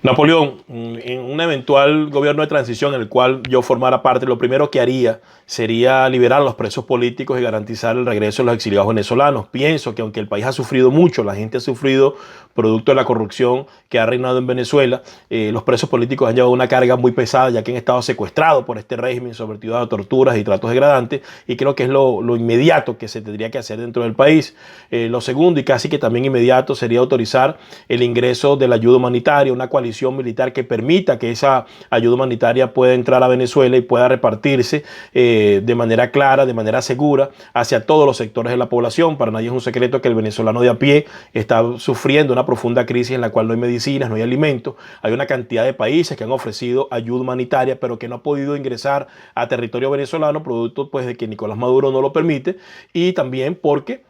Napoleón, en un eventual gobierno de transición en el cual yo formara parte, lo primero que haría sería liberar a los presos políticos y garantizar el regreso de los exiliados venezolanos. Pienso que aunque el país ha sufrido mucho, la gente ha sufrido producto de la corrupción que ha reinado en Venezuela, los presos políticos han llevado una carga muy pesada ya que han estado secuestrados por este régimen, sometidos a torturas y tratos degradantes, y creo que es lo inmediato que se tendría que hacer dentro del país. Lo segundo, y casi que también inmediato, sería autorizar el ingreso de la ayuda humanitaria, una coalición militar que permita que esa ayuda humanitaria pueda entrar a Venezuela y pueda repartirse de manera clara, de manera segura, hacia todos los sectores de la población. Para nadie es un secreto que el venezolano de a pie está sufriendo una profunda crisis en la cual no hay medicinas, no hay alimentos. Hay una cantidad de países que han ofrecido ayuda humanitaria, pero que no ha podido ingresar a territorio venezolano, producto pues de que Nicolás Maduro no lo permite, y también porque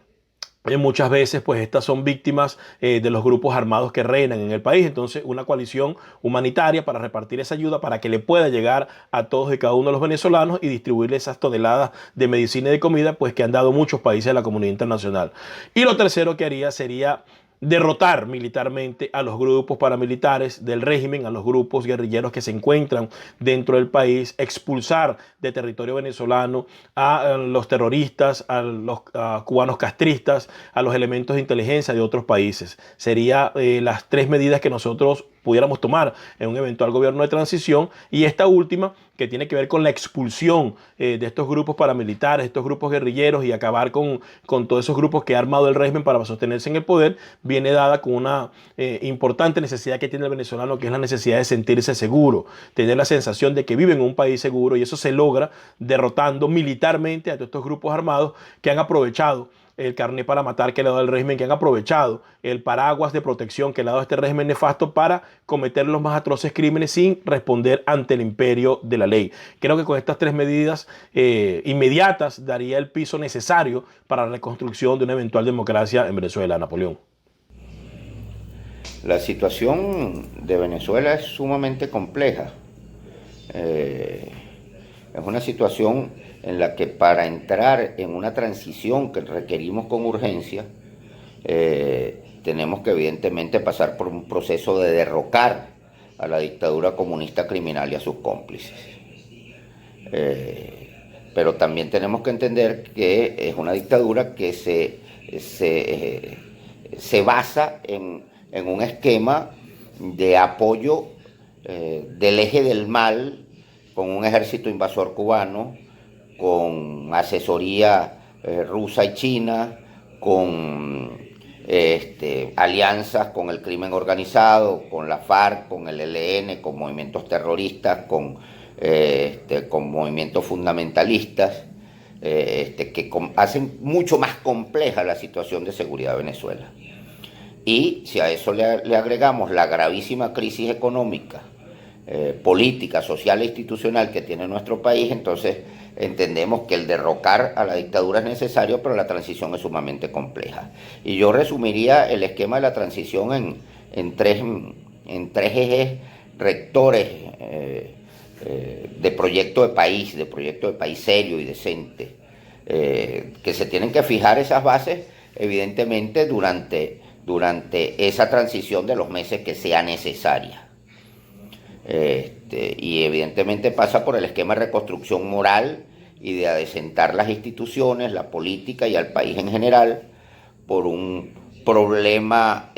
muchas veces pues estas son víctimas de los grupos armados que reinan en el país. Entonces una coalición humanitaria para repartir esa ayuda para que le pueda llegar a todos y cada uno de los venezolanos y distribuirle esas toneladas de medicina y de comida pues que han dado muchos países de la comunidad internacional. Y lo tercero que haría sería derrotar militarmente a los grupos paramilitares del régimen, a los grupos guerrilleros que se encuentran dentro del país, expulsar de territorio venezolano a los terroristas, a los cubanos castristas, a los elementos de inteligencia de otros países. Serían las tres medidas que nosotros pudiéramos tomar en un eventual gobierno de transición, y esta última que tiene que ver con la expulsión de estos grupos paramilitares, estos grupos guerrilleros, y acabar con todos esos grupos que ha armado el régimen para sostenerse en el poder, viene dada con una importante necesidad que tiene el venezolano, que es la necesidad de sentirse seguro, tener la sensación de que vive en un país seguro, y eso se logra derrotando militarmente a todos estos grupos armados que han aprovechado el carnet para matar que le ha dado el régimen, que han aprovechado el paraguas de protección que le ha dado este régimen nefasto para cometer los más atroces crímenes sin responder ante el imperio de la ley. Creo que con estas tres medidas inmediatas daría el piso necesario para la reconstrucción de una eventual democracia en Venezuela. Napoleón. La situación de Venezuela es sumamente compleja. Es una situación en la que para entrar en una transición que requerimos con urgencia, tenemos que evidentemente pasar por un proceso de derrocar a la dictadura comunista criminal y a sus cómplices. Pero también tenemos que entender que es una dictadura que se basa en un esquema de apoyo del eje del mal, con un ejército invasor cubano, con asesoría rusa y china, con alianzas con el crimen organizado, con la FARC, con el ELN, con movimientos terroristas, con movimientos fundamentalistas, que hacen mucho más compleja la situación de seguridad de Venezuela. Y si a eso le agregamos la gravísima crisis económica, política, social e institucional que tiene nuestro país, entonces entendemos que el derrocar a la dictadura es necesario, pero la transición es sumamente compleja. Y yo resumiría el esquema de la transición en tres ejes rectores de proyecto de país serio y decente, que se tienen que fijar esas bases, evidentemente, durante esa transición de los meses que sea necesaria. Y evidentemente pasa por el esquema de reconstrucción moral y de adecentar las instituciones, la política y al país en general, por un problema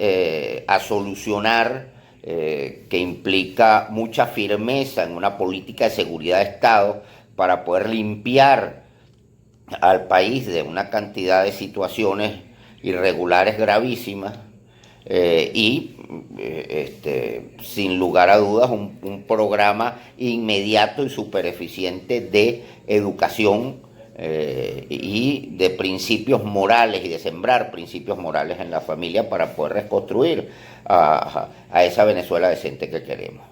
a solucionar que implica mucha firmeza en una política de seguridad de Estado para poder limpiar al país de una cantidad de situaciones irregulares gravísimas, sin lugar a dudas un programa inmediato y súper eficiente de educación y de principios morales, y de sembrar principios morales en la familia para poder reconstruir a esa Venezuela decente que queremos.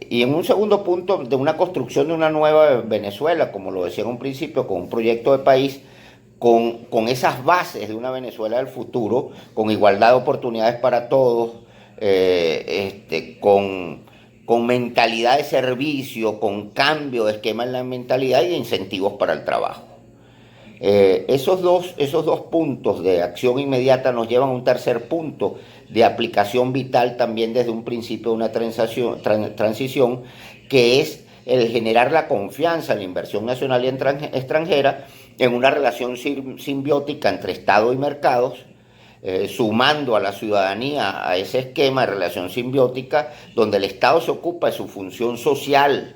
Y en un segundo punto, de una construcción de una nueva Venezuela, como lo decía en un principio, con un proyecto de país, con esas bases de una Venezuela del futuro, con igualdad de oportunidades para todos, con mentalidad de servicio, con cambio de esquema en la mentalidad y de incentivos para el trabajo. Esos dos puntos de acción inmediata nos llevan a un tercer punto de aplicación vital también desde un principio de una transición, que es el generar la confianza en la inversión nacional y extranjera en una relación simbiótica entre Estado y mercados, sumando a la ciudadanía a ese esquema de relación simbiótica donde el Estado se ocupa de su función social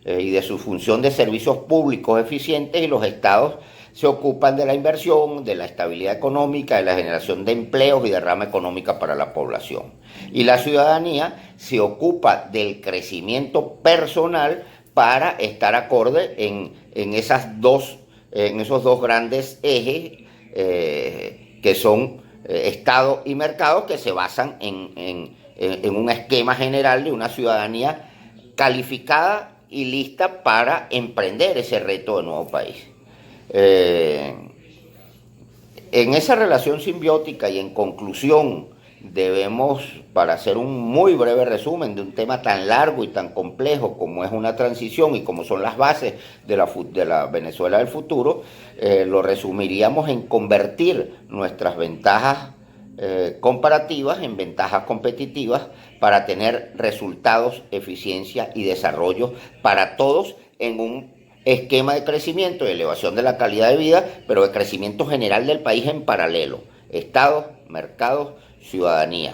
y de su función de servicios públicos eficientes, y los estados se ocupan de la inversión, de la estabilidad económica, de la generación de empleos y de rama económica para la población. Y la ciudadanía se ocupa del crecimiento personal para estar acorde en esos dos grandes ejes que son Estado y mercado, que se basan en un esquema general de una ciudadanía calificada y lista para emprender ese reto de nuevo país. En esa relación simbiótica y en conclusión, debemos, para hacer un muy breve resumen de un tema tan largo y tan complejo como es una transición y como son las bases de la Venezuela del futuro, lo resumiríamos en convertir nuestras ventajas comparativas en ventajas competitivas para tener resultados, eficiencia y desarrollo para todos en un esquema de crecimiento y elevación de la calidad de vida, pero de crecimiento general del país en paralelo. Estado, mercado, ciudadanía.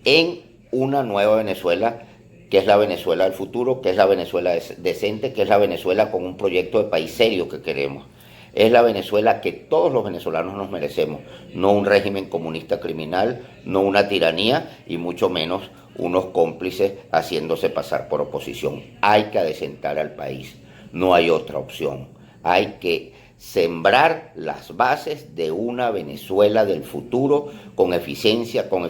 En una nueva Venezuela, que es la Venezuela del futuro, que es la Venezuela decente, que es la Venezuela con un proyecto de país serio que queremos. Es la Venezuela que todos los venezolanos nos merecemos, no un régimen comunista criminal, no una tiranía y mucho menos unos cómplices haciéndose pasar por oposición. Hay que adecentar al país, no hay otra opción. Hay que sembrar las bases de una Venezuela del futuro con eficiencia, con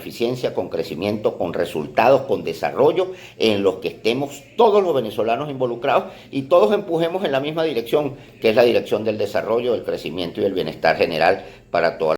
crecimiento, con resultados, con desarrollo, en los que estemos todos los venezolanos involucrados y todos empujemos en la misma dirección, que es la dirección del desarrollo, del crecimiento y del bienestar general para toda